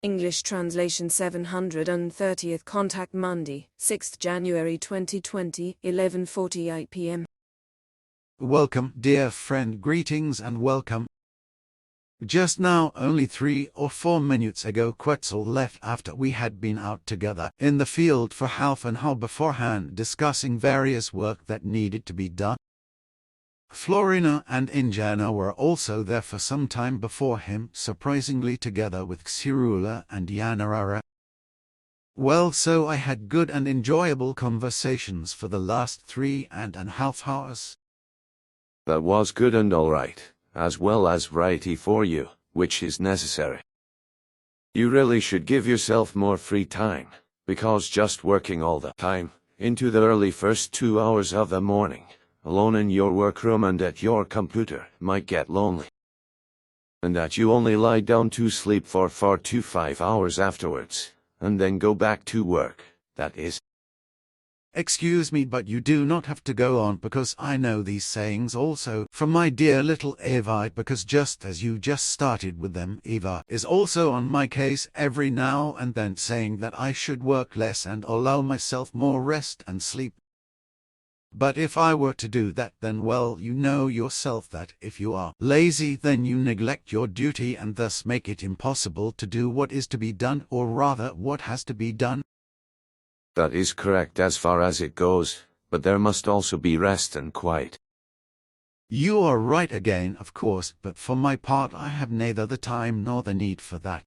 English translation 730th contact Monday, 6th January 2020, 11:48 p.m. Welcome, dear friend, greetings and welcome. Just now, only 3 or 4 minutes ago, Quetzal left after we had been out together in the field for half an hour beforehand discussing various work that needed to be done. Florena and Enjana were also there for some time before him, surprisingly together with Xeruela and Yanarara. Well, so I had good and enjoyable conversations for the last 3.5 hours. That was good and all right, as well as variety for you, which is necessary. You really should give yourself more free time, because just working all the time, into the early first 2 hours of the morning, alone in your workroom and at your computer, might get lonely. And that you only lie down to sleep for 4 to 5 hours afterwards, and then go back to work, that is. Excuse me, but you do not have to go on, because I know these sayings also from my dear little Eva, because just as you just started with them, Eva is also on my case every now and then, saying that I should work less and allow myself more rest and sleep. But if I were to do that, then well, you know yourself that if you are lazy, then you neglect your duty and thus make it impossible to do what is to be done, or rather what has to be done. That is correct as far as it goes, but there must also be rest and quiet. You are right again, of course, but for my part I have neither the time nor the need for that.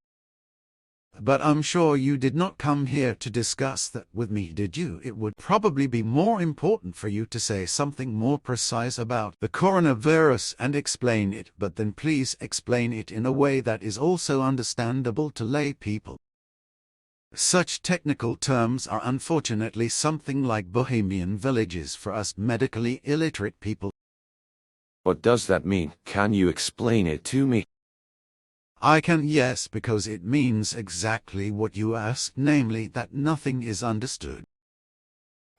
But I'm sure you did not come here to discuss that with me, did you? It would probably be more important for you to say something more precise about the coronavirus and explain it, but then please explain it in a way that is also understandable to lay people. Such technical terms are unfortunately something like bohemian villages for us medically illiterate people. What does that mean? Can you explain it to me? I can, yes, because it means exactly what you asked, namely that nothing is understood.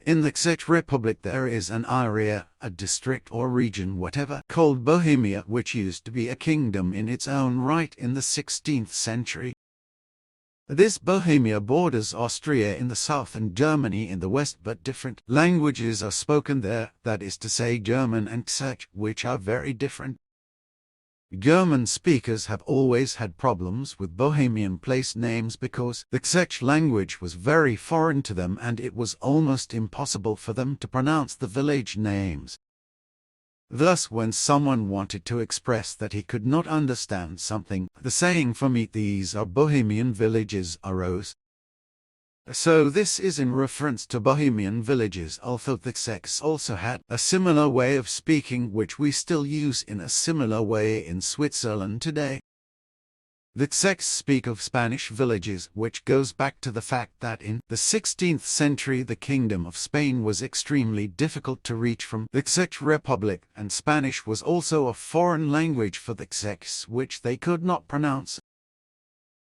In the Czech Republic there is an area, a district or region, whatever, called Bohemia, which used to be a kingdom in its own right in the 16th century. This Bohemia borders Austria in the south and Germany in the west, but different languages are spoken there, that is to say German and Czech, which are very different. German speakers have always had problems with Bohemian place names because the Czech language was very foreign to them and it was almost impossible for them to pronounce the village names. Thus, when someone wanted to express that he could not understand something, the saying for me, "These are Bohemian villages," arose. So this is in reference to Bohemian villages, although the Czechs also had a similar way of speaking which we still use in a similar way in Switzerland today. The Czechs speak of Spanish villages, which goes back to the fact that in the 16th century the Kingdom of Spain was extremely difficult to reach from the Czech Republic, and Spanish was also a foreign language for the Czechs which they could not pronounce.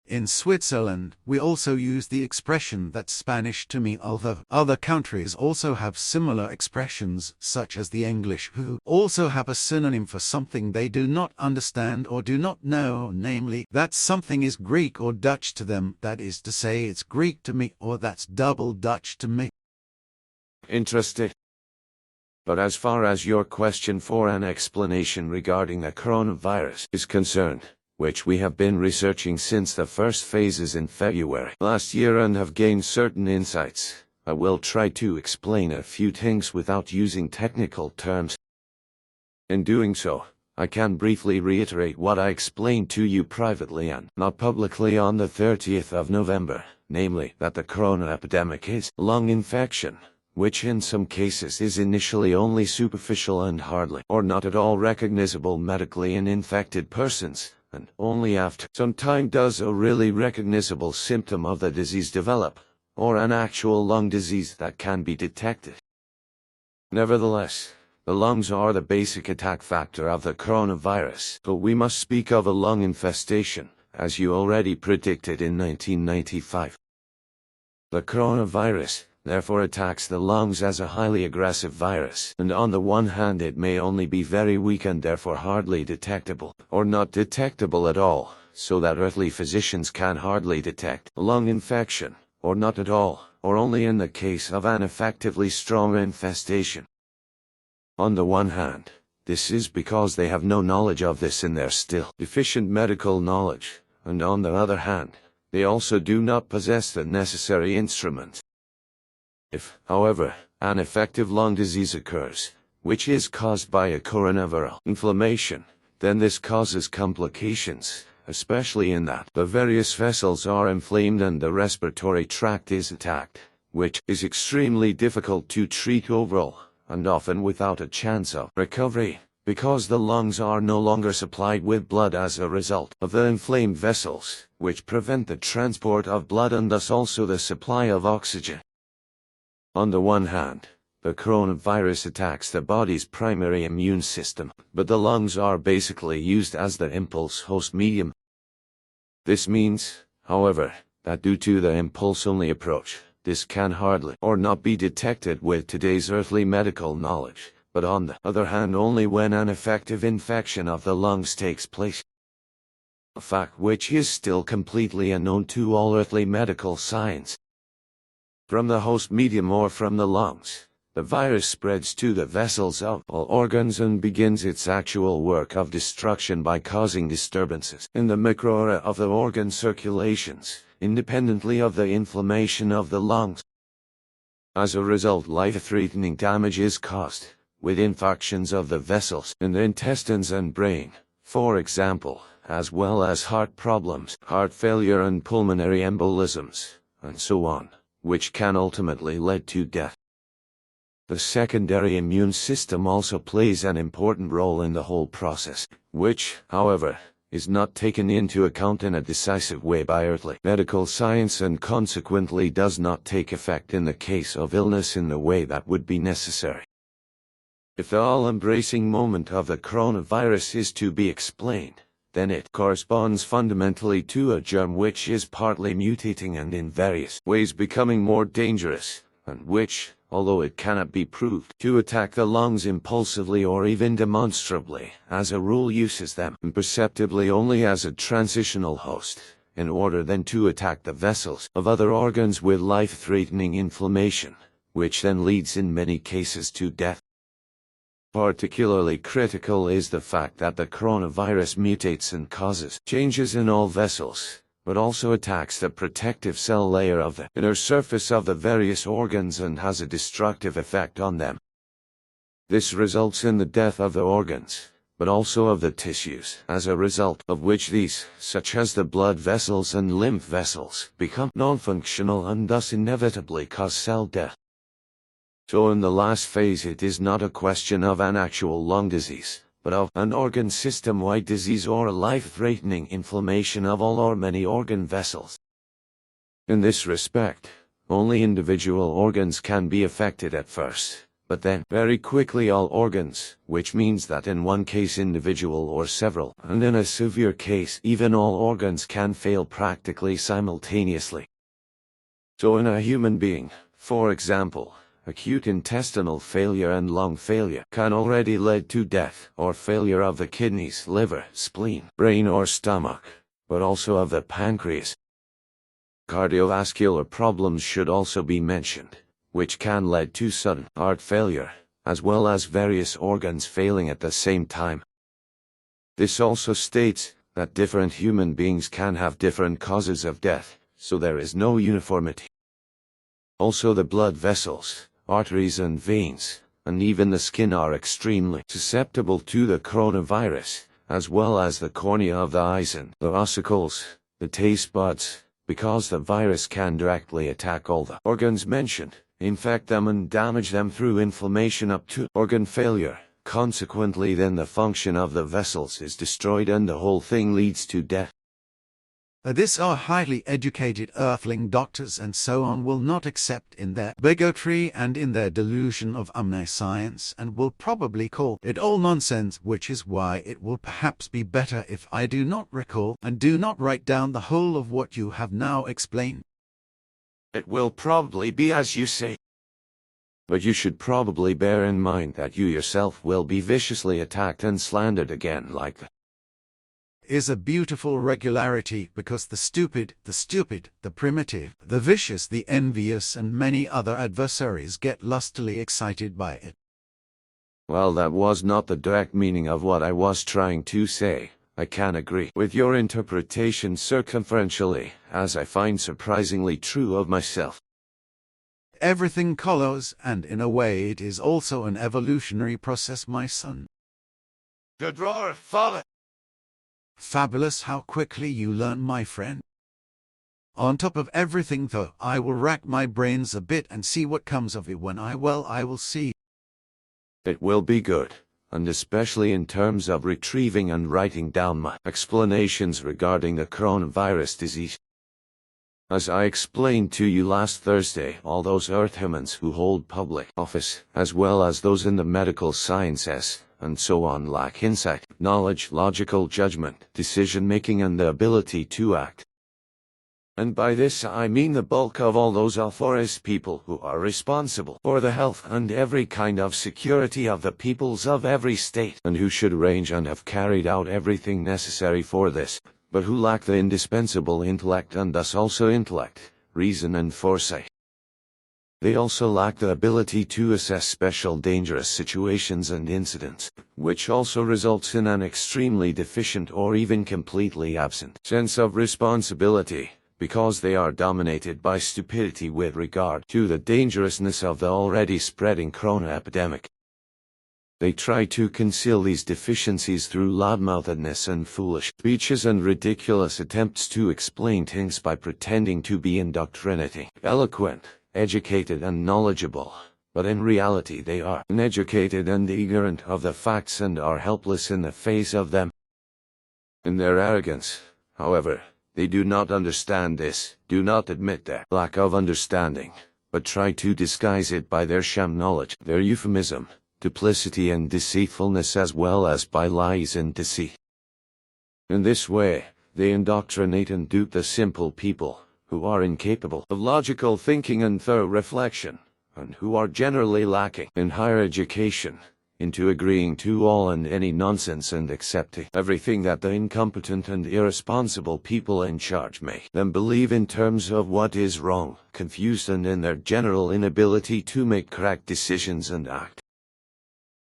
In Switzerland, we also use the expression "that's Spanish to me," although other countries also have similar expressions, such as the English, who also have a synonym for something they do not understand or do not know, namely, that something is Greek or Dutch to them, that is to say it's Greek to me, or that's double Dutch to me. Interesting. But as far as your question for an explanation regarding the coronavirus is concerned, which we have been researching since the first phases in February last year and have gained certain insights, I will try to explain a few things without using technical terms. In doing so, I can briefly reiterate what I explained to you privately and not publicly on the 30th of November, namely that the corona epidemic is lung infection, which in some cases is initially only superficial and hardly or not at all recognizable medically in infected persons, and only after some time does a really recognizable symptom of the disease develop, or an actual lung disease that can be detected. Nevertheless, the lungs are the basic attack factor of the coronavirus, so we must speak of a lung infestation, as you already predicted in 1995. The coronavirus, therefore, attacks the lungs as a highly aggressive virus, and on the one hand it may only be very weak and therefore hardly detectable, or not detectable at all, so that earthly physicians can hardly detect a lung infection, or not at all, or only in the case of an effectively strong infestation. On the one hand, this is because they have no knowledge of this in their still deficient medical knowledge, and on the other hand, they also do not possess the necessary instruments. If, however, an effective lung disease occurs, which is caused by a coronaviral inflammation, then this causes complications, especially in that the various vessels are inflamed and the respiratory tract is attacked, which is extremely difficult to treat overall, and often without a chance of recovery, because the lungs are no longer supplied with blood as a result of the inflamed vessels, which prevent the transport of blood and thus also the supply of oxygen. On the one hand, the coronavirus attacks the body's primary immune system, but the lungs are basically used as the impulse host medium. This means, however, that due to the impulse-only approach, this can hardly or not be detected with today's earthly medical knowledge, but on the other hand only when an effective infection of the lungs takes place. A fact which is still completely unknown to all earthly medical science. From the host medium or from the lungs, the virus spreads to the vessels of all organs and begins its actual work of destruction by causing disturbances in the microaura of the organ circulations, independently of the inflammation of the lungs. As a result, life-threatening damage is caused, with infarctions of the vessels in the intestines and brain, for example, as well as heart problems, heart failure and pulmonary embolisms, and so on, which can ultimately lead to death. The secondary immune system also plays an important role in the whole process, which, however, is not taken into account in a decisive way by earthly medical science and consequently does not take effect in the case of illness in the way that would be necessary. If the all-embracing moment of the coronavirus is to be explained, then it corresponds fundamentally to a germ which is partly mutating and in various ways becoming more dangerous, and which, although it cannot be proved to attack the lungs impulsively or even demonstrably, as a rule uses them imperceptibly only as a transitional host, in order then to attack the vessels of other organs with life-threatening inflammation, which then leads in many cases to death. Particularly critical is the fact that the coronavirus mutates and causes changes in all vessels, but also attacks the protective cell layer of the inner surface of the various organs and has a destructive effect on them. This results in the death of the organs, but also of the tissues, as a result of which these, such as the blood vessels and lymph vessels, become non-functional and thus inevitably cause cell death. So in the last phase it is not a question of an actual lung disease, but of an organ system-wide disease or a life-threatening inflammation of all or many organ vessels. In this respect, only individual organs can be affected at first, but then very quickly all organs, which means that in one case individual or several, and in a severe case even all organs can fail practically simultaneously. So in a human being, for example, acute intestinal failure and lung failure can already lead to death or failure of the kidneys, liver, spleen, brain or stomach, but also of the pancreas. Cardiovascular problems should also be mentioned, which can lead to sudden heart failure, as well as various organs failing at the same time. This also states that different human beings can have different causes of death, so there is no uniformity. Also the blood vessels, arteries and veins, and even the skin are extremely susceptible to the coronavirus, as well as the cornea of the eyes and the ossicles, the taste buds, because the virus can directly attack all the organs mentioned, infect them and damage them through inflammation up to organ failure. Consequently then the function of the vessels is destroyed and the whole thing leads to death. This our highly educated earthling doctors and so on will not accept in their bigotry and in their delusion of omniscience and will probably call it all nonsense, which is why it will perhaps be better if I do not recall and do not write down the whole of what you have now explained. It will probably be as you say. But you should probably bear in mind that you yourself will be viciously attacked and slandered again like that. is a beautiful regularity because the stupid, the primitive, the vicious, the envious, and many other adversaries get lustily excited by it. Well, that was not the direct meaning of what I was trying to say. I can agree with your interpretation circumferentially, as I find surprisingly true of myself. Everything follows, and in a way it is also an evolutionary process, my son. Good roar, father! Fabulous how quickly you learn, my friend. On top of everything though, I will rack my brains a bit and see what comes of it when I will see. It will be good, and especially in terms of retrieving and writing down my explanations regarding the coronavirus disease. As I explained to you last Thursday, all those Earth humans who hold public office, as well as those in the medical sciences, and so on, lack insight, knowledge, logical judgment, decision-making, and the ability to act. And by this I mean the bulk of all those authorities people who are responsible for the health and every kind of security of the peoples of every state, and who should arrange and have carried out everything necessary for this, but who lack the indispensable intellect and thus also intellect, reason and foresight. They also lack the ability to assess special dangerous situations and incidents, which also results in an extremely deficient or even completely absent sense of responsibility, because they are dominated by stupidity with regard to the dangerousness of the already spreading corona epidemic. They try to conceal these deficiencies through loudmouthedness and foolish speeches and ridiculous attempts to explain things by pretending to be indoctrinating, eloquent, educated and knowledgeable, but in reality they are uneducated and ignorant of the facts and are helpless in the face of them. In their arrogance, however, they do not understand this, do not admit their lack of understanding, but try to disguise it by their sham knowledge, their euphemism, duplicity and deceitfulness, as well as by lies and deceit. In this way, they indoctrinate and dupe the simple people, who are incapable of logical thinking and thorough reflection, and who are generally lacking in higher education, into agreeing to all and any nonsense and accepting everything that the incompetent and irresponsible people in charge make them believe in terms of what is wrong, confused and in their general inability to make correct decisions and act.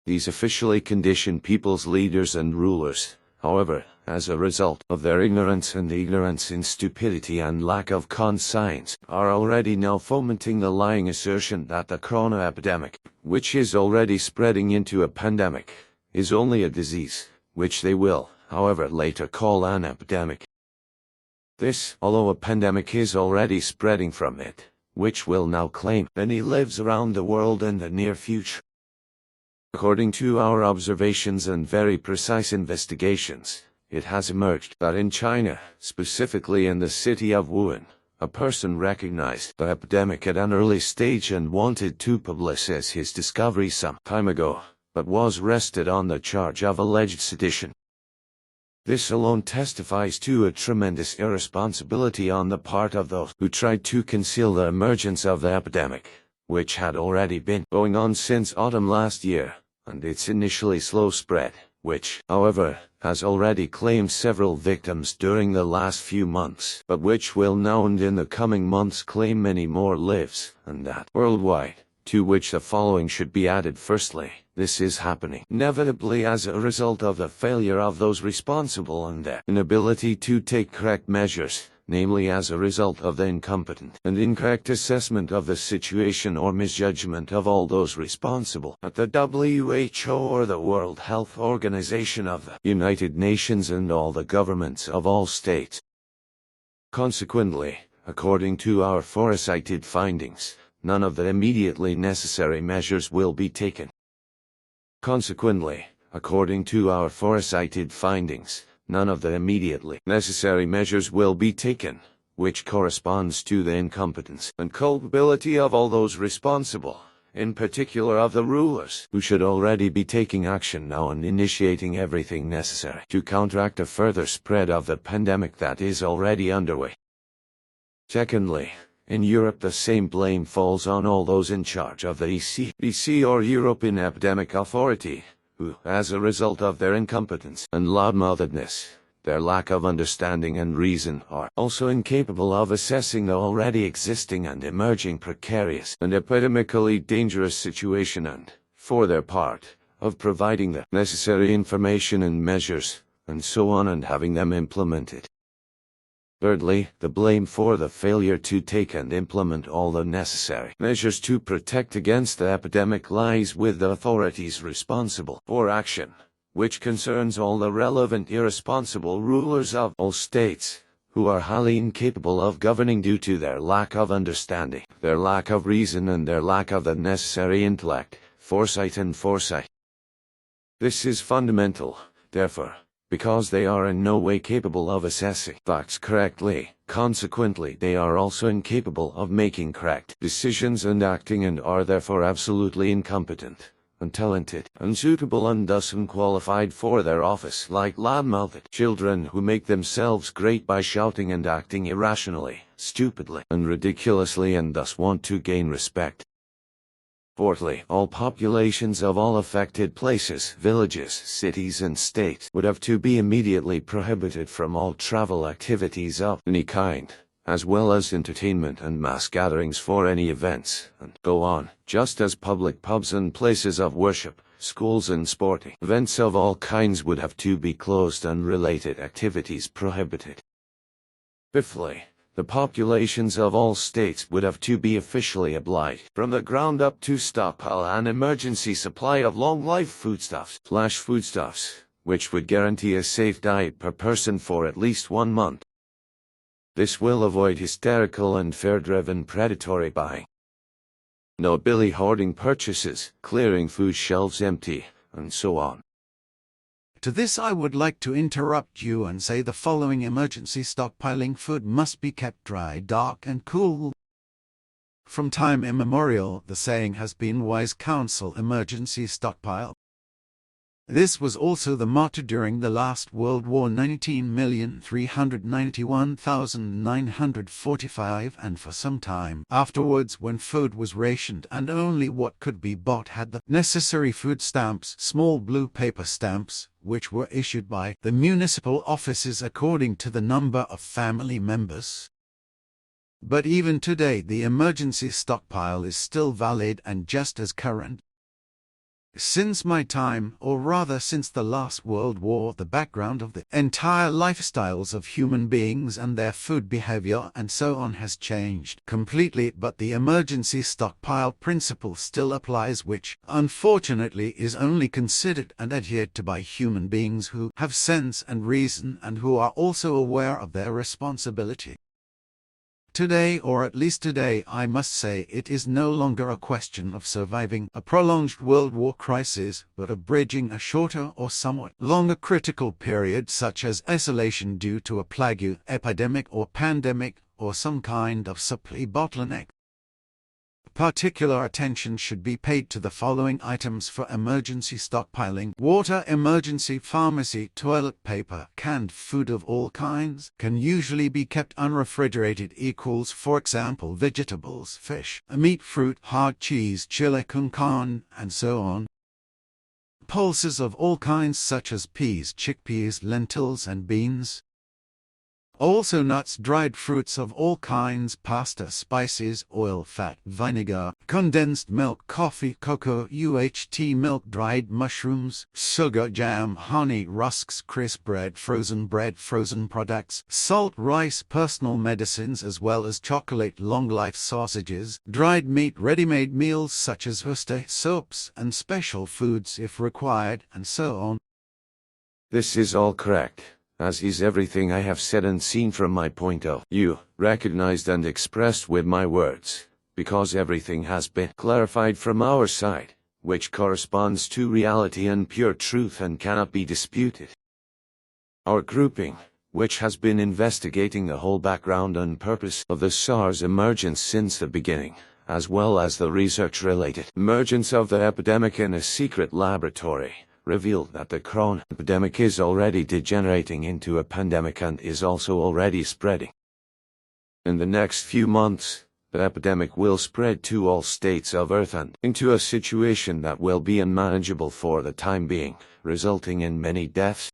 These officially condition people's leaders and rulers, however, as a result of their ignorance in stupidity and lack of conscience, are already now fomenting the lying assertion that the corona epidemic, which is already spreading into a pandemic, is only a disease, which they will, however, later call an epidemic. This, although a pandemic is already spreading from it, which will now claim many lives around the world in the near future. According to our observations and very precise investigations, it has emerged that in China, specifically in the city of Wuhan, a person recognized the epidemic at an early stage and wanted to publicize his discovery some time ago, but was arrested on the charge of alleged sedition. This alone testifies to a tremendous irresponsibility on the part of those who tried to conceal the emergence of the epidemic, which had already been going on since autumn last year, and its initially slow spread, which, however, has already claimed several victims during the last few months, but which will now and in the coming months claim many more lives, and that worldwide, to which the following should be added. Firstly, this is happening inevitably as a result of the failure of those responsible and their inability to take correct measures, namely as a result of the incompetent and incorrect assessment of the situation or misjudgment of all those responsible at the WHO or the World Health Organization of the United Nations and all the governments of all states. Consequently, according to our foresighted findings, none of the immediately necessary measures will be taken. Consequently, according to our foresighted findings, none of the immediately necessary measures will be taken, which corresponds to the incompetence and culpability of all those responsible, in particular of the rulers, who should already be taking action now and initiating everything necessary to counteract a further spread of the pandemic that is already underway. Secondly, in Europe the same blame falls on all those in charge of the ECDC or European Epidemic Authority, who, as a result of their incompetence and loudmouthedness, their lack of understanding and reason are also incapable of assessing the already existing and emerging precarious and epidemically dangerous situation and, for their part, of providing the necessary information and measures, and so on, and having them implemented. Thirdly, the blame for the failure to take and implement all the necessary measures to protect against the epidemic lies with the authorities responsible for action, which concerns all the relevant irresponsible rulers of all states, who are highly incapable of governing due to their lack of understanding, their lack of reason, and their lack of the necessary intellect, foresight and foresight. This is fundamental, therefore, because they are in no way capable of assessing facts correctly. Consequently, they are also incapable of making correct decisions and acting, and are therefore absolutely incompetent, untalented, unsuitable, and thus unqualified for their office, like loudmouthed children who make themselves great by shouting and acting irrationally, stupidly, and ridiculously, and thus want to gain respect. Fourthly, all populations of all affected places, villages, cities, and states would have to be immediately prohibited from all travel activities of any kind, as well as entertainment and mass gatherings for any events, and go on, just as public pubs and places of worship, schools and sporting events of all kinds would have to be closed and related activities prohibited. Fifthly, the populations of all states would have to be officially obliged from the ground up to stockpile an emergency supply of long-life foodstuffs, which would guarantee a safe diet per person for at least 1 month. This will avoid hysterical and fear-driven predatory buying. No billy hoarding purchases, clearing food shelves empty, and so on. To this I would like to interrupt you and say the following: emergency stockpiling food must be kept dry, dark, and cool. From time immemorial, the saying has been wise counsel, emergency stockpile. This was also the motto during the last World War, 19,391,945, and for some time afterwards, when food was rationed and only what could be bought had the necessary food stamps, small blue paper stamps, which were issued by the municipal offices according to the number of family members. But even today the emergency stockpile is still valid and just as current. Since my time, or rather since the last World War, the background of the entire lifestyles of human beings and their food behavior and so on has changed completely, but the emergency stockpile principle still applies, which, unfortunately, is only considered and adhered to by human beings who have sense and reason and who are also aware of their responsibility. Today, or at least today, I must say, it is no longer a question of surviving a prolonged World War crisis, but of bridging a shorter or somewhat longer critical period, such as isolation due to a plague, epidemic or pandemic, or some kind of supply bottleneck. Particular attention should be paid to the following items for emergency stockpiling: water, emergency pharmacy, toilet paper. Canned food of all kinds can usually be kept unrefrigerated, equals, for example, vegetables, fish, meat, fruit, hard cheese, chili con carne, and so on. Pulses of all kinds such as peas, chickpeas, lentils, and beans. Also nuts, dried fruits of all kinds, pasta, spices, oil, fat, vinegar, condensed milk, coffee, cocoa, UHT milk, dried mushrooms, sugar, jam, honey, rusks, crisp bread, frozen products, salt, rice, personal medicines, as well as chocolate, long-life sausages, dried meat, ready-made meals such as pasta, soaps, and special foods if required, and so on. This is all correct, as is everything I have said and seen from my point of view, recognized and expressed with my words, because everything has been clarified from our side, which corresponds to reality and pure truth and cannot be disputed. Our grouping, which has been investigating the whole background and purpose of the SARS emergence since the beginning, as well as the research-related emergence of the epidemic in a secret laboratory, revealed that the corona epidemic is already degenerating into a pandemic and is also already spreading. In the next few months, the epidemic will spread to all states of Earth and into a situation that will be unmanageable for the time being, resulting in many deaths.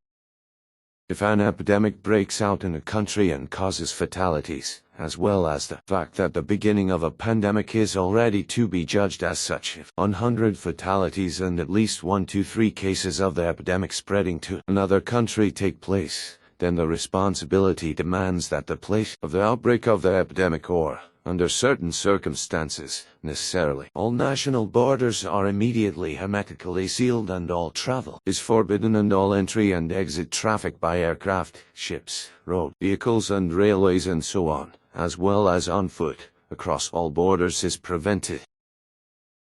If an epidemic breaks out in a country and causes fatalities, as well as the fact that the beginning of a pandemic is already to be judged as such, if 100 fatalities and at least 1 to 3 cases of the epidemic spreading to another country take place, then the responsibility demands that the place of the outbreak of the epidemic, or, under certain circumstances, necessarily, all national borders are immediately hermetically sealed and all travel is forbidden and all entry and exit traffic by aircraft, ships, road vehicles and railways and so on, as well as on foot, across all borders is prevented.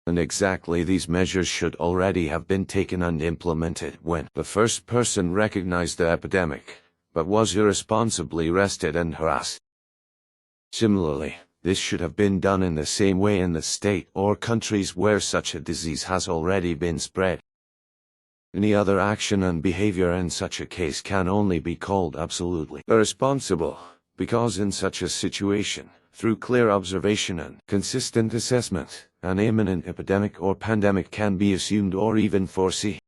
And exactly these measures should already have been taken and implemented when the first person recognized the epidemic, but was irresponsibly arrested and harassed. Similarly, this should have been done in the same way in the state or countries where such a disease has already been spread. Any other action and behavior in such a case can only be called absolutely irresponsible, because in such a situation, through clear observation and consistent assessment, an imminent epidemic or pandemic can be assumed or even foreseen.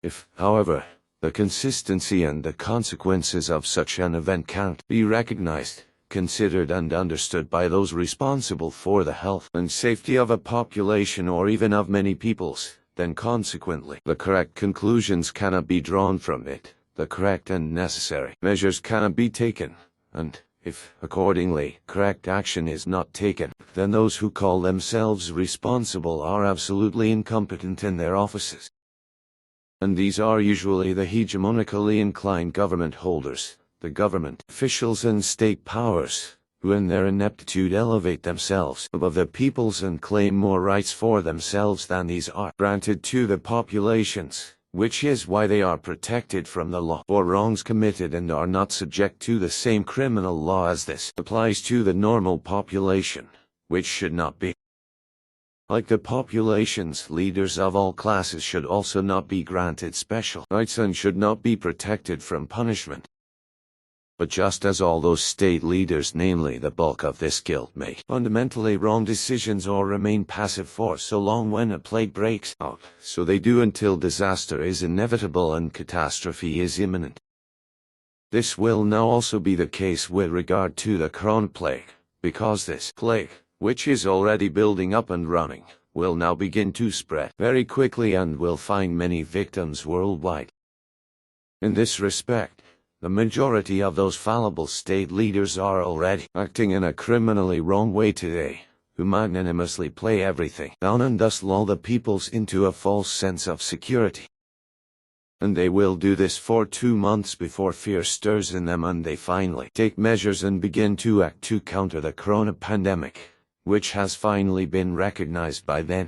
If, however, the consistency and the consequences of such an event can't be recognized, considered and understood by those responsible for the health and safety of a population or even of many peoples, then consequently the correct conclusions cannot be drawn from it, the correct and necessary measures cannot be taken, and, if, accordingly, correct action is not taken, then those who call themselves responsible are absolutely incompetent in their offices. And these are usually the hegemonically inclined government holders, the government officials and state powers, who in their ineptitude elevate themselves above the peoples and claim more rights for themselves than these are granted to the populations, which is why they are protected from the law for wrongs committed and are not subject to the same criminal law as this applies to the normal population, which should not be. Like the populations, leaders of all classes should also not be granted special rights and should not be protected from punishment. But just as all those state leaders, namely the bulk of this guild, make fundamentally wrong decisions or remain passive for so long when a plague breaks out, so they do until disaster is inevitable and catastrophe is imminent. This will now also be the case with regard to the corona plague, because this plague, which is already building up and running, will now begin to spread very quickly and will find many victims worldwide. In this respect, the majority of those fallible state leaders are already acting in a criminally wrong way today, who magnanimously play everything down and thus lull the peoples into a false sense of security. And they will do this for 2 months before fear stirs in them and they finally take measures and begin to act to counter the corona pandemic, which has finally been recognized by then.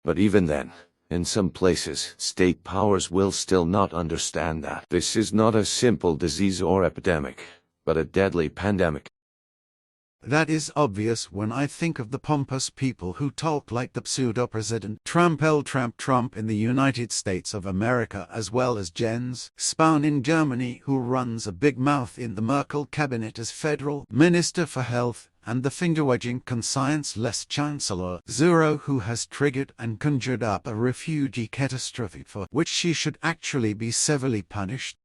But even then, in some places, state powers will still not understand that this is not a simple disease or epidemic, but a deadly pandemic. That is obvious when I think of the pompous people who talk like the pseudo-president Trump in the United States of America, as well as Jens Spahn in Germany, who runs a big mouth in the Merkel cabinet as federal minister for health, and the finger-wagging conscience-less Chancellor Zero, who has triggered and conjured up a refugee catastrophe for which she should actually be severely punished.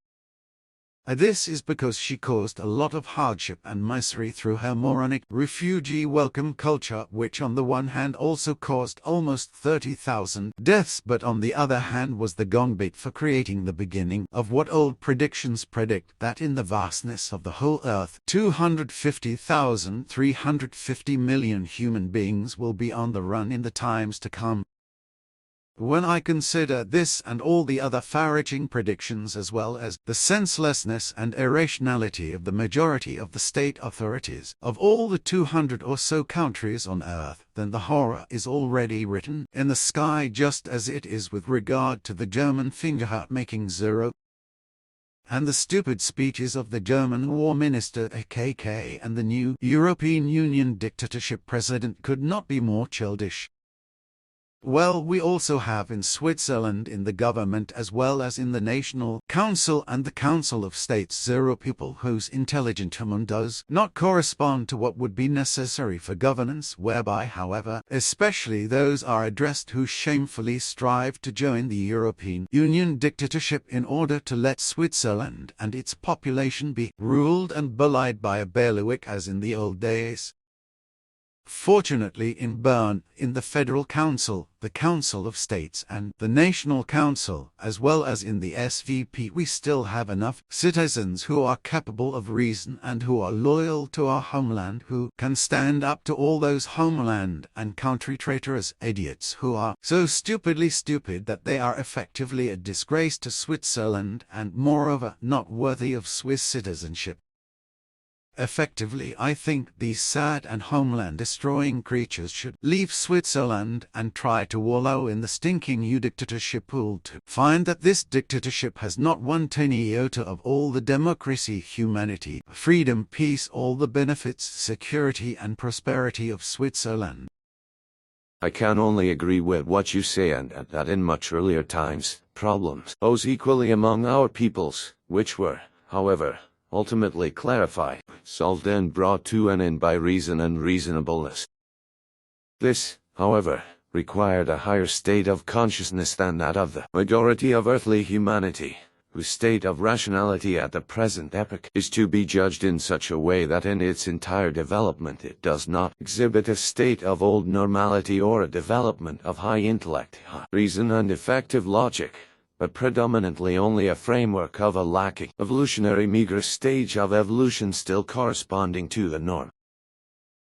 This is because she caused a lot of hardship and misery through her moronic refugee welcome culture, which on the one hand also caused almost 30,000 deaths, but on the other hand was the gong bait for creating the beginning of what old predictions predict, that in the vastness of the whole earth 350 million human beings will be on the run in the times to come. When I consider this and all the other far-reaching predictions, as well as the senselessness and irrationality of the majority of the state authorities of all the 200 or so countries on earth, then the horror is already written in the sky, just as it is with regard to the German finger-making Zero and the stupid speeches of the German war minister AKK and the new European Union dictatorship president could not be more childish. Well, we also have in Switzerland in the government as well as in the National Council and the Council of States zero people whose intelligent human does not correspond to what would be necessary for governance, whereby, however, especially those are addressed who shamefully strive to join the European Union dictatorship in order to let Switzerland and its population be ruled and belied by a bailiwick as in the old days. Fortunately, in Bern, in the Federal Council, the Council of States and the National Council, as well as in the SVP, we still have enough citizens who are capable of reason and who are loyal to our homeland, who can stand up to all those homeland and country traitorous idiots who are so stupidly stupid that they are effectively a disgrace to Switzerland and, moreover, not worthy of Swiss citizenship. Effectively, I think these sad and homeland-destroying creatures should leave Switzerland and try to wallow in the stinking new dictatorship pool to find that this dictatorship has not one tiny iota of all the democracy, humanity, freedom, peace, all the benefits, security and prosperity of Switzerland. I can only agree with what you say, and that in much earlier times, problems arose equally among our peoples, which were, however, ultimately clarified, solved and brought to an end by reason and reasonableness. This, however, required a higher state of consciousness than that of the majority of earthly humanity, whose state of rationality at the present epoch is to be judged in such a way that in its entire development it does not exhibit a state of old normality or a development of high intellect, reason and effective logic, but predominantly only a framework of a lacking, evolutionary meager stage of evolution still corresponding to the norm.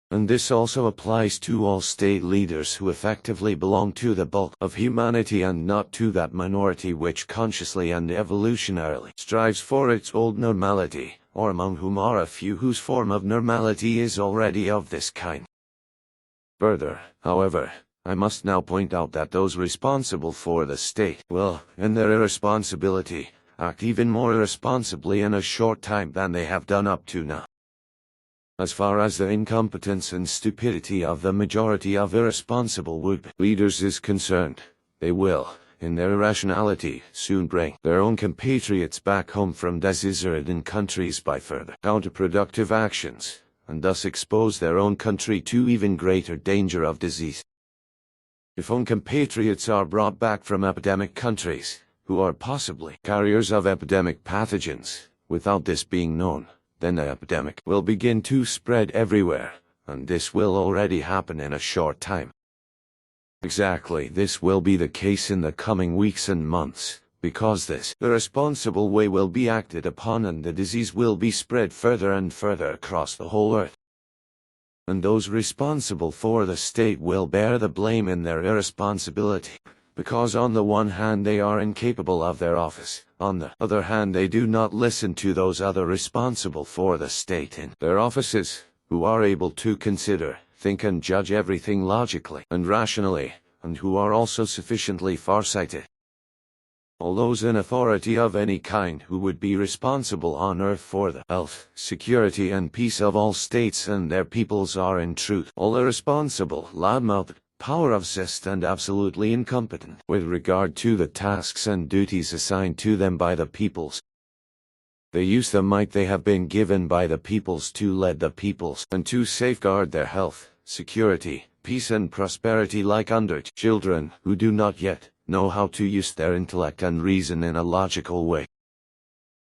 And this also applies to all state leaders who effectively belong to the bulk of humanity and not to that minority which consciously and evolutionarily strives for its old normality, or among whom are a few whose form of normality is already of this kind. Further, however, I must now point out that those responsible for the state will, in their irresponsibility, act even more irresponsibly in a short time than they have done up to now. As far as the incompetence and stupidity of the majority of irresponsible would-be leaders is concerned, they will, in their irrationality, soon bring their own compatriots back home from disease-ridden countries by further counterproductive actions, and thus expose their own country to even greater danger of disease. If own compatriots are brought back from epidemic countries, who are possibly carriers of epidemic pathogens, without this being known, then the epidemic will begin to spread everywhere, and this will already happen in a short time. Exactly this will be the case in the coming weeks and months, because this irresponsible way will be acted upon and the disease will be spread further and further across the whole earth. And those responsible for the state will bear the blame in their irresponsibility, because on the one hand they are incapable of their office, on the other hand they do not listen to those other responsible for the state in their offices, who are able to consider, think and judge everything logically and rationally, and who are also sufficiently farsighted. All those in authority of any kind who would be responsible on earth for the health, security and peace of all states and their peoples are in truth all irresponsible, loudmouthed, power-obsessed and absolutely incompetent with regard to the tasks and duties assigned to them by the peoples. They use the might they have been given by the peoples to lead the peoples and to safeguard their health, security, peace and prosperity like under children who do not yet know how to use their intellect and reason in a logical way.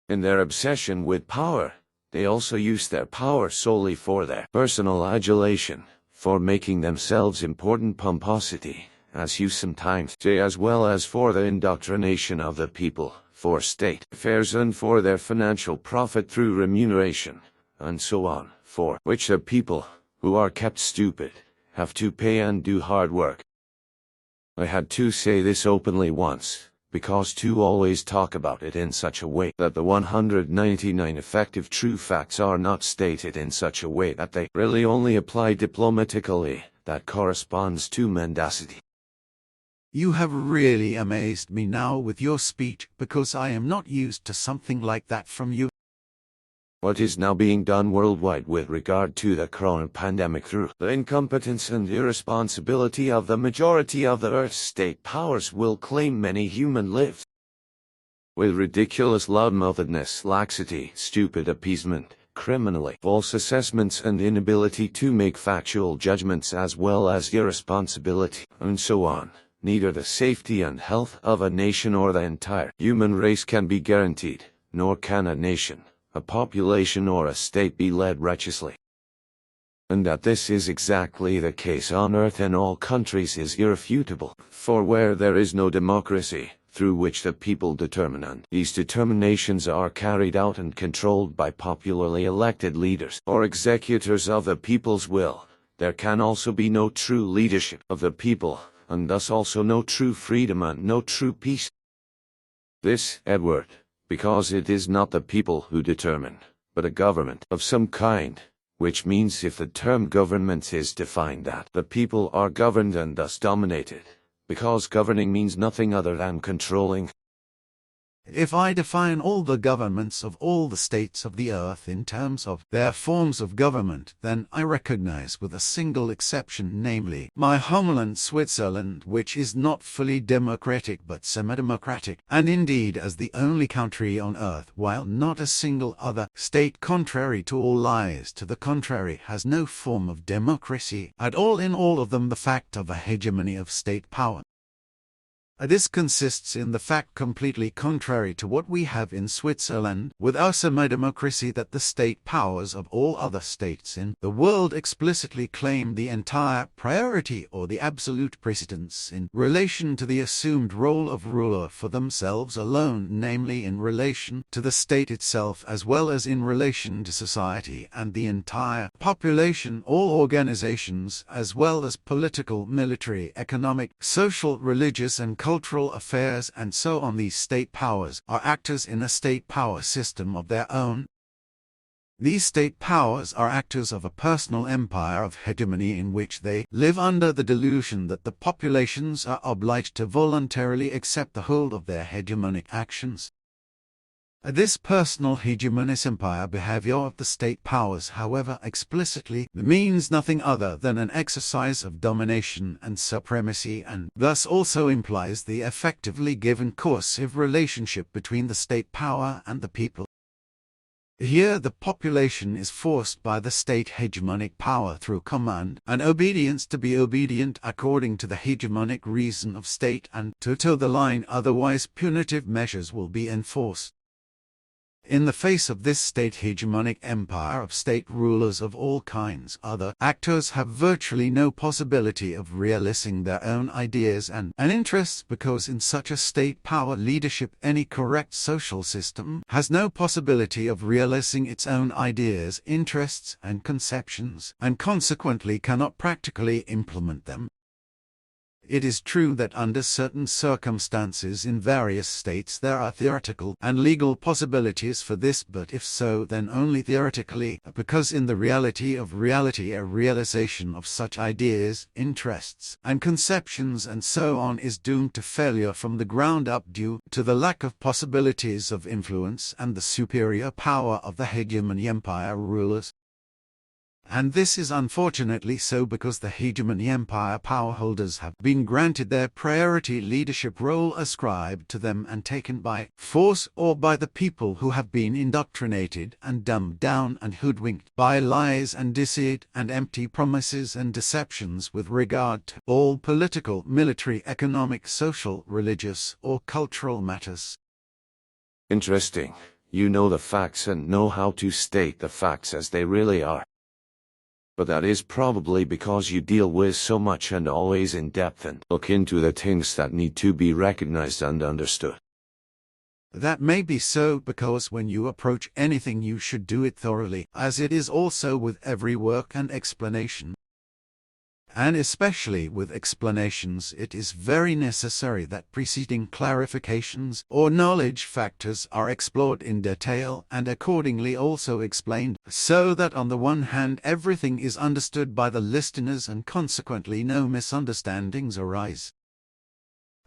In their obsession with power, they also use their power solely for their personal adulation, for making themselves important pomposity, as you sometimes say, as well as for the indoctrination of the people, for state affairs and for their financial profit through remuneration, and so on, for which the people, who are kept stupid, have to pay and do hard work. I had to say this openly once, because to always talk about it in such a way that the 199 effective true facts are not stated in such a way that they really only apply diplomatically, that corresponds to mendacity. You have really amazed me now with your speech, because I am not used to something like that from you. what is now being done worldwide with regard to the corona pandemic through the incompetence and irresponsibility of the majority of the Earth's state powers will claim many human lives. With ridiculous loudmouthedness, laxity, stupid appeasement, criminally false assessments and inability to make factual judgments as well as irresponsibility, and so on, neither the safety and health of a nation or the entire human race can be guaranteed, nor can a nation, a population or a state be led righteously. And that this is exactly the case on Earth in all countries is irrefutable, for where there is no democracy, through which the people determine and these determinations are carried out and controlled by popularly elected leaders or executors of the people's will, there can also be no true leadership of the people, and thus also no true freedom and no true peace. This, Edward, because it is not the people who determine, but a government of some kind, which means if the term government is defined that the people are governed and thus dominated, because governing means nothing other than controlling. If I define all the governments of all the states of the earth in terms of their forms of government, then I recognize with a single exception, namely, my homeland Switzerland, which is not fully democratic but semi-democratic, and indeed as the only country on earth, while not a single other state contrary to all lies to the contrary has no form of democracy at all, in all of them the fact of a hegemony of state power. This consists in the fact completely contrary to what we have in Switzerland with our semi-democracy, that the state powers of all other states in the world explicitly claim the entire priority or the absolute precedence in relation to the assumed role of ruler for themselves alone, namely in relation to the state itself as well as in relation to society and the entire population, all organizations as well as political, military, economic, social, religious and cultural affairs and so on. These state powers are actors in a state power system of their own. These state powers are actors of a personal empire of hegemony in which they live under the delusion that the populations are obliged to voluntarily accept the hold of their hegemonic actions. This personal hegemonous empire behavior of the state powers, however, explicitly means nothing other than an exercise of domination and supremacy, and thus also implies the effectively given coercive relationship between the state power and the people. Here the population is forced by the state hegemonic power through command and obedience to be obedient according to the hegemonic reason of state and to toe the line, otherwise punitive measures will be enforced. In the face of this state hegemonic empire of state rulers of all kinds, other actors have virtually no possibility of realizing their own ideas and interests, because in such a state power leadership any correct social system has no possibility of realizing its own ideas, interests and conceptions, and consequently cannot practically implement them. It is true that under certain circumstances in various states there are theoretical and legal possibilities for this, but if so, then only theoretically, because in the reality of reality a realization of such ideas, interests, and conceptions and so on is doomed to failure from the ground up due to the lack of possibilities of influence and the superior power of the hegemony empire rulers. And this is unfortunately so because the hegemony empire powerholders have been granted their priority leadership role ascribed to them and taken by force or by the people, who have been indoctrinated and dumbed down and hoodwinked by lies and deceit and empty promises and deceptions with regard to all political, military, economic, social, religious, or cultural matters. Interesting. You know the facts and know how to state the facts as they really are. But that is probably because you deal with so much and always in depth and look into the things that need to be recognized and understood. That may be so, because when you approach anything you should do it thoroughly, as it is also with every work and explanation. And especially with explanations, it is very necessary that preceding clarifications or knowledge factors are explored in detail and accordingly also explained, so that on the one hand everything is understood by the listeners and consequently no misunderstandings arise.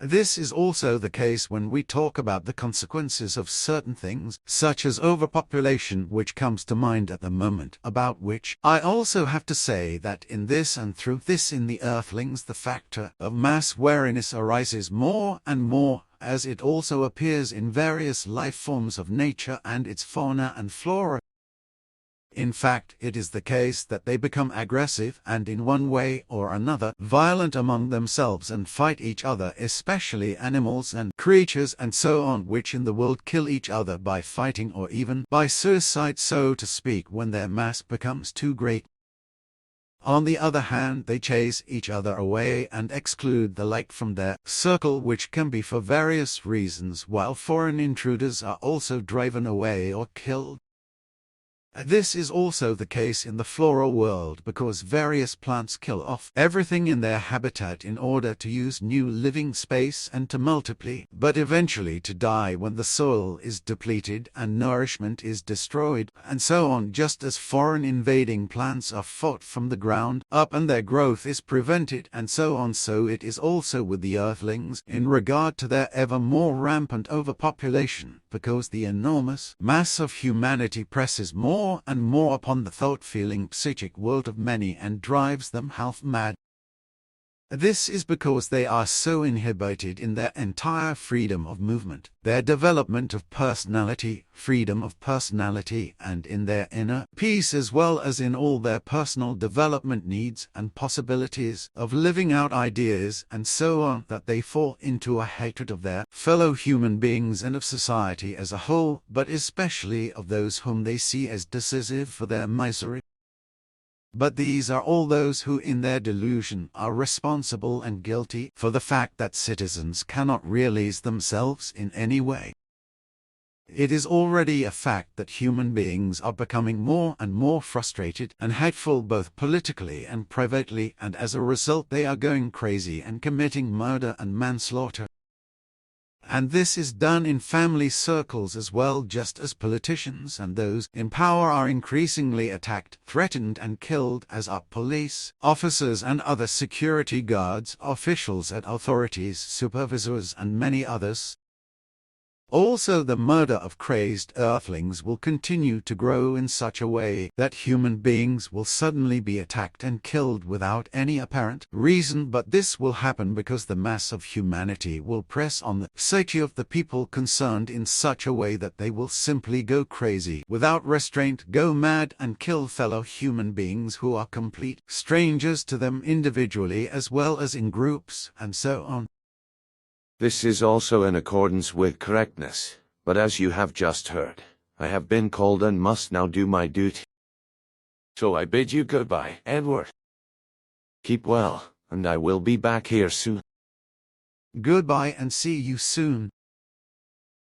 This is also the case when we talk about the consequences of certain things, such as overpopulation, which comes to mind at the moment, about which I also have to say that in this and through this in the Earthlings the factor of mass wariness arises more and more, as it also appears in various life forms of nature and its fauna and flora. In fact, it is the case that they become aggressive and in one way or another violent among themselves and fight each other, especially animals and creatures and so on, which in the world kill each other by fighting or even by suicide, so to speak, when their mass becomes too great. On the other hand, they chase each other away and exclude the like from their circle, which can be for various reasons, while foreign intruders are also driven away or killed. This is also the case in the floral world, because various plants kill off everything in their habitat in order to use new living space and to multiply, but eventually to die when the soil is depleted and nourishment is destroyed, and so on, just as foreign invading plants are fought from the ground up and their growth is prevented, and so on. So it is also with the Earthlings in regard to their ever more rampant overpopulation, because the enormous mass of humanity presses more and more upon the thought-feeling psychic world of many and drives them half mad. This is because they are so inhibited in their entire freedom of movement, their development of personality, freedom of personality, and in their inner peace, as well as in all their personal development needs and possibilities of living out ideas and so on, that they fall into a hatred of their fellow human beings and of society as a whole, but especially of those whom they see as decisive for their misery. But these are all those who in their delusion are responsible and guilty for the fact that citizens cannot realize themselves in any way. It is already a fact that human beings are becoming more and more frustrated and hateful, both politically and privately, and as a result they are going crazy and committing murder and manslaughter. And this is done in family circles as well, just as politicians and those in power are increasingly attacked, threatened and killed, as are police officers and other security guards, officials at authorities, supervisors and many others. Also, the murder of crazed Earthlings will continue to grow in such a way that human beings will suddenly be attacked and killed without any apparent reason, but this will happen because the mass of humanity will press on the psyche of the people concerned in such a way that they will simply go crazy without restraint, go mad and kill fellow human beings who are complete strangers to them individually as well as in groups, and so on. This is also in accordance with correctness, but as you have just heard, I have been called and must now do my duty. So I bid you goodbye, Edward. Keep well, and I will be back here soon. Goodbye and see you soon.